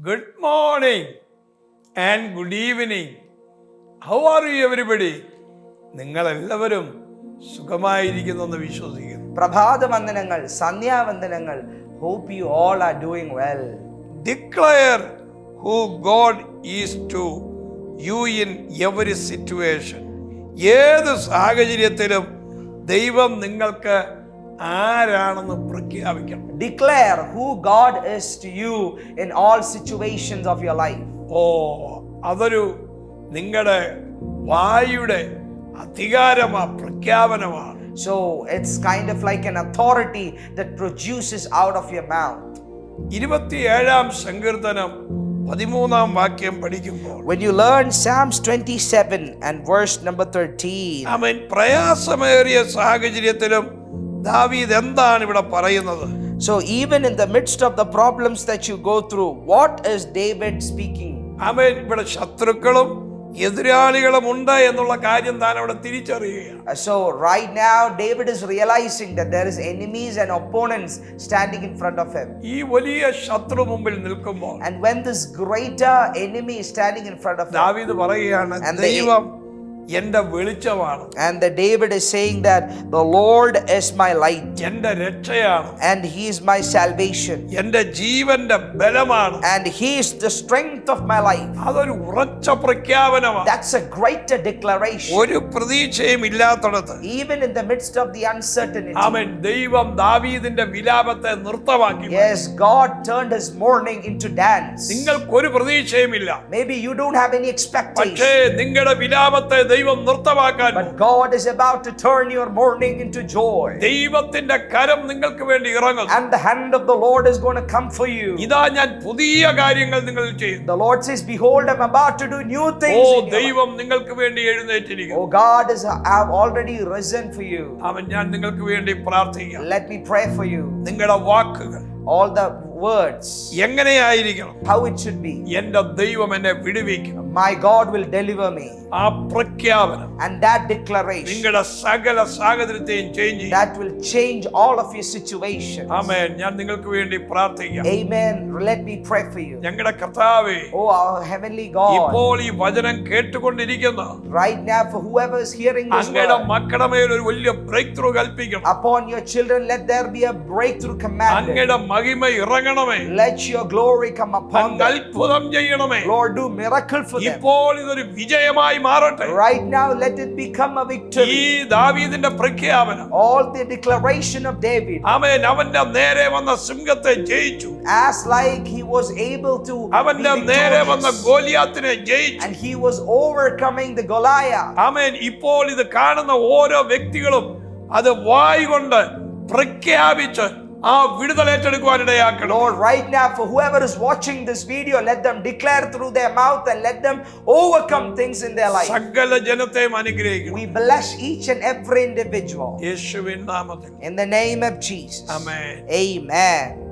Good morning and good evening. How are you everybody? നിങ്ങളെല്ലാവരും സുഖമായിരിക്കുന്നെന്ന് വിശ്വസിക്കുന്നു. പ്രഭാതവന്ദനങ്ങൾ, സന്ധ്യാവന്ദനങ്ങൾ. Hope you all are doing well. Declare who God is to you in every situation. ഏത് സാഹചര്യത്തിലും ദൈവം നിങ്ങൾക്ക് ആരാണെന്ന് പ്രഖ്യാപിക്കണം. Declare who God is to you in all situations of your life. അതൊരു നിങ്ങളുടെ വായുടെ പ്രഖ്യാപനമാണ്. So it's kind of like an authority that produces out of your mouth. 27-ാം സങ്കീർത്തനം 13-ാം വാക്യം പഠിക്കുമ്പോൾ, when you learn Psalms 27 and verse number 13, ആമേൻ, പ്രയാസമേറിയ സാഹചര്യത്തിലും ദാവീദ് എന്താണ് ഇവിടെ പറയുന്നത്? So even in the midst of the problems that you go through, what is David speaking? ആമേൻ, ഇവിടെ ശത്രുക്കളും എതിരാളികളും ഉണ്ട് എന്നുള്ള കാര്യം താൻ അവിടെ തിരിച്ചറിയുകയാണ്. So right now David is realizing that there is enemies and opponents standing in front of him. ഈ വലിയ ശത്രു മുമ്പിൽ നിൽക്കുമ്പോൾ, And when this greater enemy is standing in front of him, ദാവീദ് പറയുകയാണ്, ദൈവം എന്റെ വെളിച്ചമാണ്. And the David is saying that the Lord is my light, എന്റെ രക്ഷയാണ്, and he is my salvation, എന്റെ ജീവന്റെ ബലമാണ്, and he is the strength of my life. അതൊരു ഉറച്ച പ്രഖ്യാപനമാണ്. That's a greater declaration. ഒരു പ്രതീക്ഷയും ഇല്ലാത്തടത്ത്, Even in the midst of the uncertainty, ആമേൻ, ദൈവം ദാവീദിന്റെ വിലാപത്തെ നൃത്തമാക്കി. yes, God turned his mourning into dance. നിങ്ങൾക്കൊരു പ്രതീക്ഷയുമില്ല, Maybe you don't have any പക്ഷേ expectation, നിങ്ങളുടെ വിലാപത്തെ ദൈവം നൃത്തമാക്കാൻ, but God is about to turn your mourning into joy, ദൈവത്തിന്റെ കരം നിങ്ങൾക്ക് വേണ്ടി ഇറങ്ങുന്നു. and the hand of the Lord is going to come for you. ഇതാ ഞാൻ പുതിയ കാര്യങ്ങൾ നിങ്ങളിൽ ചെയ്യും. The Lord says, behold, I'm about to do new things in your life. ദൈവം നിങ്ങൾക്ക് വേണ്ടി എഴുന്നേറ്റിരിക്കുന്നു. Oh, God is have already risen for you. അവൻ ഞാൻ നിങ്ങൾക്ക് വേണ്ടി പ്രാർത്ഥിക്കാം. Let me pray for you. നിങ്ങളുടെ വാക്കുകൾ All the words, എങ്ങനെയായിരിക്കണം? how it should be. എന്റെ ദൈവം എന്നെ വിടുവിക്കും. My God will deliver me. ആ പ്രഖ്യാപനം And that declaration, നിങ്ങളുടെ സകല സാഹചര്യത്തെയും ചേഞ്ച് ചെയ്യും. that will change all of your situations. ആമേൻ. ഞാൻ നിങ്ങൾക്ക് വേണ്ടി പ്രാർത്ഥിക്കാം. Amen. Let me pray for you. ഞങ്ങളുടെ കർത്താവേ, Oh, our heavenly God, ഇപ്പോൾ ഈ വചനം കേട്ടുകൊണ്ടിരിക്കുന്ന right now for whoever is hearing this അങ്ങയുടെ word, മക്കളുടെ മേൽ ഒരു വലിയ ബ്രേക്ക് ത്രൂ കൽപ്പിക്കണം. upon your children let there be a breakthrough commanded. അങ്ങയുടെ മഹിമ ഇറങ്ങണമേ. Let your glory come upon അങ്ങ് them. അത്ഭുതം ചെയ്യണമേ. Lord, do miracle for them. ഇപ്പോൾ ഇതൊരു വിജയമായി മാറട്ടെ. Right now let it become a ഈ victory. ദാവീദിന്റെ പ്രഖ്യാപനം, All the declaration of David, ആമേൻ, അവന്റെ നേരെ വന്ന സിംഹത്തെ ജയിച്ചു. as like he was able to be അവന്റെ നേരെ വന്ന victorious, ഗോലിയാത്തിനെ ജയിച്ചു. and he was overcoming the Goliath. ആമേൻ. ഇപ്പോൾ ഇത് കാണുന്ന ഓരോ വ്യക്തികളും അത് വായ് കൊണ്ട് പ്രഖ്യാപിച്ച് ആ വിടുതൽ ഏറ്റെടുക്കുവാൻ ഇടയാക്കണം. Lord, right now for whoever is watching this video, let them declare through their mouth and let them overcome things in their life. സകല ജനത്തെയും അനുഗ്രഹിക്കണം. We bless each and every individual യേശുവിൻ നാമത്തിൽ. in the name of Jesus. Amen. Amen.